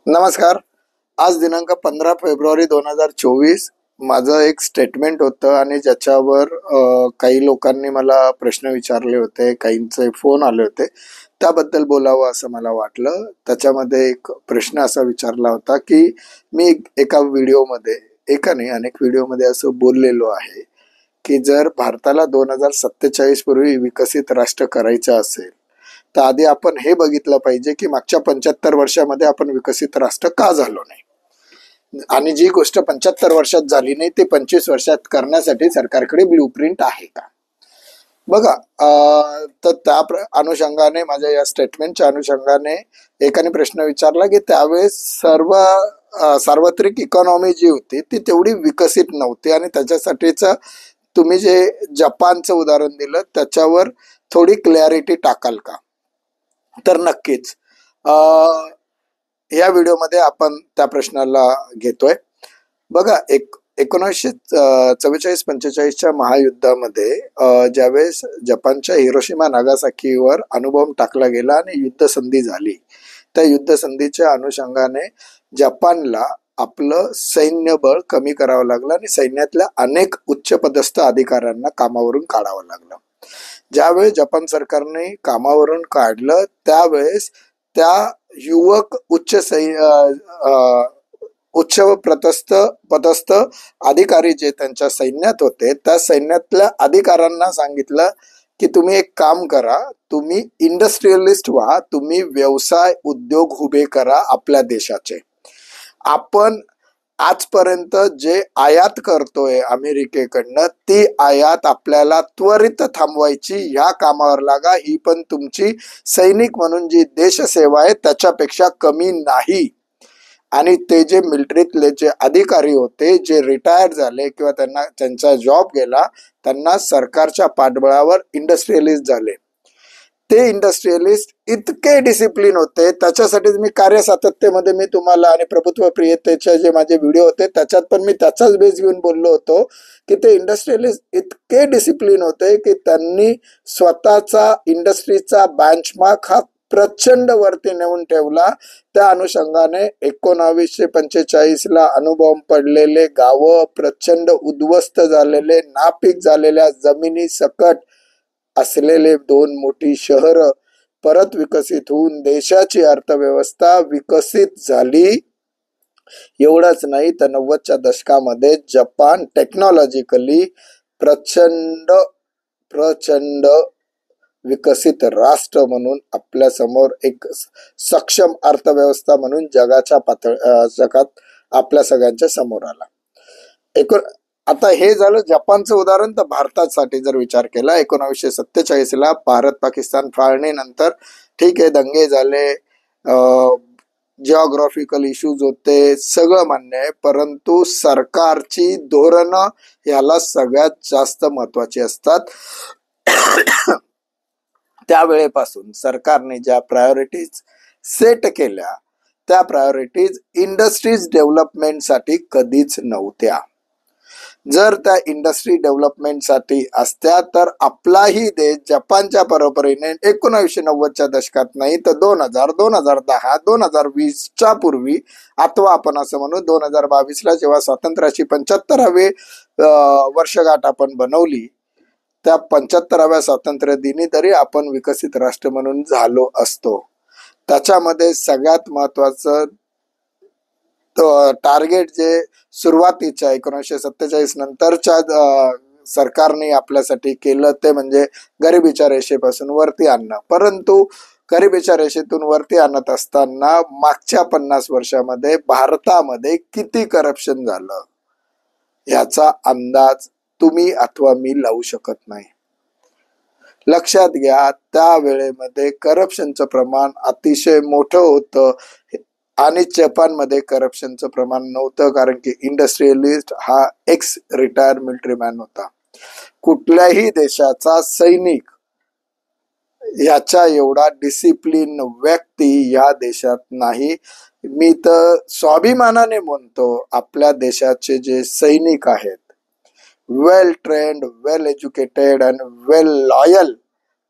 नमस्कार. आज दिनांक 15 फेब्रुवारी 2024 माझं एक स्टेटमेंट होतं आणि ज्याच्यावर काही लोकांनी मला प्रश्न विचारले होते, काहींचे फोन आले होते. त्याबद्दल बोलावं असं मला वाटलं. त्याच्यामध्ये एक प्रश्न असा विचारला होता की मी एका व्हिडिओमध्ये, एका नाही अनेक व्हिडिओमध्ये असं बोललेलो आहे की जर भारताला 2047 पूर्वी विकसित राष्ट्र करायचं असेल तर आधी आपण हे बघितलं पाहिजे की मागच्या 75 वर्षामध्ये आपण विकसित राष्ट्र का झालो नाही, आणि जी गोष्ट 75 वर्षात झाली नाही ती 25 वर्षात करण्यासाठी सरकारकडे ब्ल्यूप्रिंट आहे का बघा. तर त्या अनुषंगाने, माझ्या या स्टेटमेंटच्या अनुषंगाने एकाने प्रश्न विचारला की त्यावेळेस सार्वत्रिक इकॉनॉमी जी होती ती तेवढी विकसित नव्हती आणि त्याच्यासाठीच तुम्ही जे जपानचं उदाहरण दिलं त्याच्यावर थोडी क्लॅरिटी टाकाल का. तर नक्कीच या व्हिडिओमध्ये आपण त्या प्रश्नाला घेतोय. बघा, 1944-45च्या महायुद्धामध्ये ज्यावेळेस जपानच्या हिरोशिमा नागासाकीवर अणुबॉम्ब टाकला गेला आणि युद्ध संधी झाली, त्या युद्ध संधीच्या अनुषंगाने जपानला आपलं सैन्य बळ कमी करावं लागलं आणि सैन्यातल्या अनेक उच्चपदस्थ अधिकाऱ्यांना कामावरून काढावं लागलं. ज्यावेळेस जपान सरकारने कामावरून काढलं त्यावेळेस त्या युवक उच्च पदस्थ अधिकारी जे त्यांच्या सैन्यात होते त्या सैन्यातल्या अधिकाऱ्यांना सांगितलं की तुम्ही एक काम करा, तुम्ही इंडस्ट्रियलिस्ट व्हा, तुम्ही व्यवसाय उद्योग उभे करा आपल्या देशाचे. आपण आजपर्यंत जे आयात करतोय अमेरिकेकडनं ती आयात आपल्याला त्वरित थांबवायची, ह्या कामावर लागा. ही पण तुमची सैनिक म्हणून जी देशसेवा आहे त्याच्यापेक्षा कमी नाही. आणि ते जे मिलिटरीतले जे अधिकारी होते, जे रिटायर झाले किंवा त्यांचा जॉब गेला, त्यांना सरकारच्या पाठबळावर इंडस्ट्रियलिस्ट झाले. ते इंडस्ट्रियलिस्ट इतके डिसिप्लिन होते, त्याच्यासाठीच मी कार्य सातत्यमध्ये मी तुम्हाला आणि प्रभुत्व प्रियतेचे जे माझे व्हिडिओ होते त्याच्यात पण मी त्याचाच बेस घेऊन बोललो होतो की ते इंडस्ट्रियलिस्ट इतके डिसिप्लिन होते की त्यांनी स्वतःचा इंडस्ट्रीचा बेंचमार्क हा प्रचंड वरती नेऊन ठेवला. त्या अनुषंगाने 1945ला अणुबॉम्ब पडलेले गावं, प्रचंड उद्ध्वस्त झालेले, नापीक झालेल्या जमिनी सकट असलेले 2 मोठी शहर परत विकसित होऊन देशाची अर्थव्यवस्था विकसित झाली. एवढंच नाही तर 90च्या दशकामध्ये जपान टेक्नॉलॉजिकली प्रचंड विकसित राष्ट्र म्हणून आपल्या समोर एक सक्षम अर्थव्यवस्था म्हणून जगात आपल्या सगळ्यांच्या समोर आला. आता हे झालं जपानचं उदाहरण. तर भारतासाठी जर विचार केला, 1947ला भारत पाकिस्तान फाळणीनंतर ठीक आहे, दंगे झाले, जिओग्राफिकल इश्यूज होते, सगळं मान्य आहे, परंतु सरकारची धोरणं याला सगळ्यात जास्त महत्वाची असतात. त्यावेळेपासून सरकारने ज्या प्रायोरिटीज सेट केल्या त्या प्रायोरिटीज इंडस्ट्रीज डेव्हलपमेंटसाठी कधीच नव्हत्या. जर त्या इंडस्ट्री डेव्हलपमेंटसाठी असत्या तर आपलाही देश जपानच्या बरोबरीने 1990च्या दशकात नाही तर 2000, 2010, 2020च्या पूर्वी, अथवा आपण असं म्हणू 2022ला जेव्हा स्वातंत्र्याची 75वी वर्षगाठ आपण बनवली, त्या 75व्या स्वातंत्र्य दिनी तरी आपण विकसित राष्ट्र म्हणून झालो असतो. त्याच्यामध्ये सगळ्यात महत्वाचं टार्गेट जे सुरुवातीच्या 1947 नंतरच्या सरकारने आपल्यासाठी केलं ते म्हणजे गरिबीच्या रेषेपासून वरती आणणं. परंतु गरिबीच्या रेषेतून वरती आणत असताना मागच्या 50 वर्षामध्ये भारतामध्ये किती करप्शन झालं याचा अंदाज तुम्ही अथवा मी लावू शकत नाही. लक्षात घ्या, त्या वेळेमध्ये करप्शनचं प्रमाण अतिशय मोठं होतं आणि जपानमध्ये करप्शनचं प्रमाण नव्हतं, कारण की इंडस्ट्रियलिस्ट हा एक्स रिटायर मिलिटरी मॅन होता. कुठल्याही देशाचा सैनिक याच्या एवढा डिसिप्लिन व्यक्ती या देशात नाही. मी तर स्वाभिमानाने म्हणतो, आपल्या देशाचे जे सैनिक आहेत, well trained, well educated and well loyal,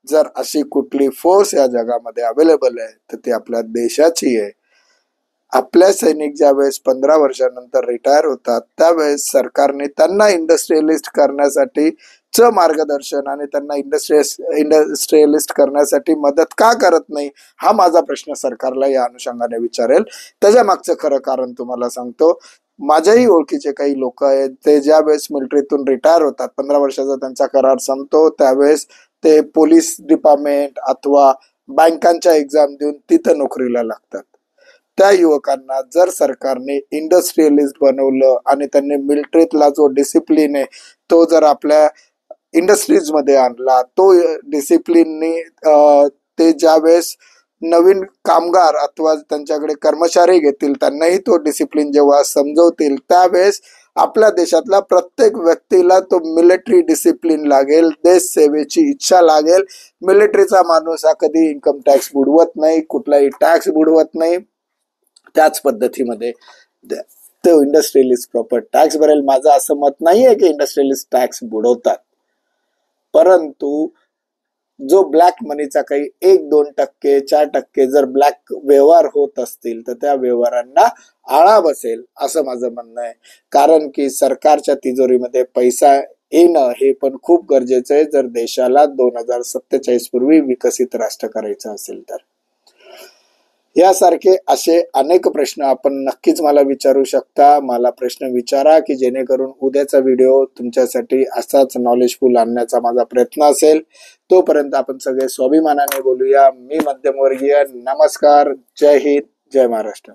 जर अशी कुठली फोर्स या जगामध्ये अवेलेबल आहे तर ती आपल्या देशाची आहे. आपल्या सैनिक ज्यावेळेस 15 वर्षानंतर रिटायर होतात त्यावेळेस सरकारने त्यांना इंडस्ट्रियलिस्ट करण्यासाठी मार्गदर्शन आणि त्यांना इंडस्ट्रियलिस्ट करण्यासाठी मदत का करत नाही, हा माझा प्रश्न सरकारला या अनुषंगाने विचारेल. त्याच्या मागचं खरं कारण तुम्हाला सांगतो. माझ्याही ओळखीचे काही लोक आहेत, ते ज्या वेळेस मिलिटरीतून रिटायर होतात, 15 वर्षाचा त्यांचा करार संपतो, त्यावेळेस ते पोलीस डिपार्टमेंट अथवा बँकांच्या एक्झाम देऊन तिथं नोकरीला लागतात. त्या युवकांना जर सरकारने इंडस्ट्रियलिस्ट बनवलं आणि त्यांनी मिलिटरीतला जो डिसिप्लिन आहे तो जर आपल्या इंडस्ट्रीज मध्ये आणला, तो डिसिप्लिननी ते ज्यावेळेस नवीन कामगार अथवा त्यांच्याकडे कर्मचारी घेतील त्यांनाही तो डिसिप्लिन जेव्हा समजवतील, त्यावेळेस आपल्या देशातल्या प्रत्येक व्यक्तीला तो मिलिटरी डिसिप्लिन लागेल, देश सेवेची इच्छा लागेल. मिलिटरीचा माणूस हा कधी इन्कम टॅक्स बुडवत नाही, कुठलाही टॅक्स बुडवत नाही. त्याच पद्धतीमध्ये तो इंडस्ट्रियलिस्ट प्रॉपर टॅक्स भरेल. माझं असं मत नाहीये की इंडस्ट्रियलिस्ट टॅक्स बुडवतात, परंतु जो ब्लॅक मनीचा काही 1-2%, 4% जर ब्लॅक व्यवहार होत असतील तर त्या व्यवहारांना आळा बसेल असं माझं म्हणणं आहे. कारण की सरकारच्या तिजोरीमध्ये पैसा येणं हे पण खूप गरजेचं आहे जर देशाला 2047 पूर्वी विकसित राष्ट्र करायचं असेल तर. यासारखे असे अनेक प्रश्न आपण नक्कीच मला विचारू शकता. मला प्रश्न विचारा की जेणेकरून उद्याचा व्हिडिओ तुमच्यासाठी असाच नॉलेजफुल आणण्याचा माझा प्रयत्न असेल. तोपर्यंत आपण सगळे स्वाभिमानाने बोलूया. मी मध्यमवर्गीय. नमस्कार. जय हिंद. जय महाराष्ट्र.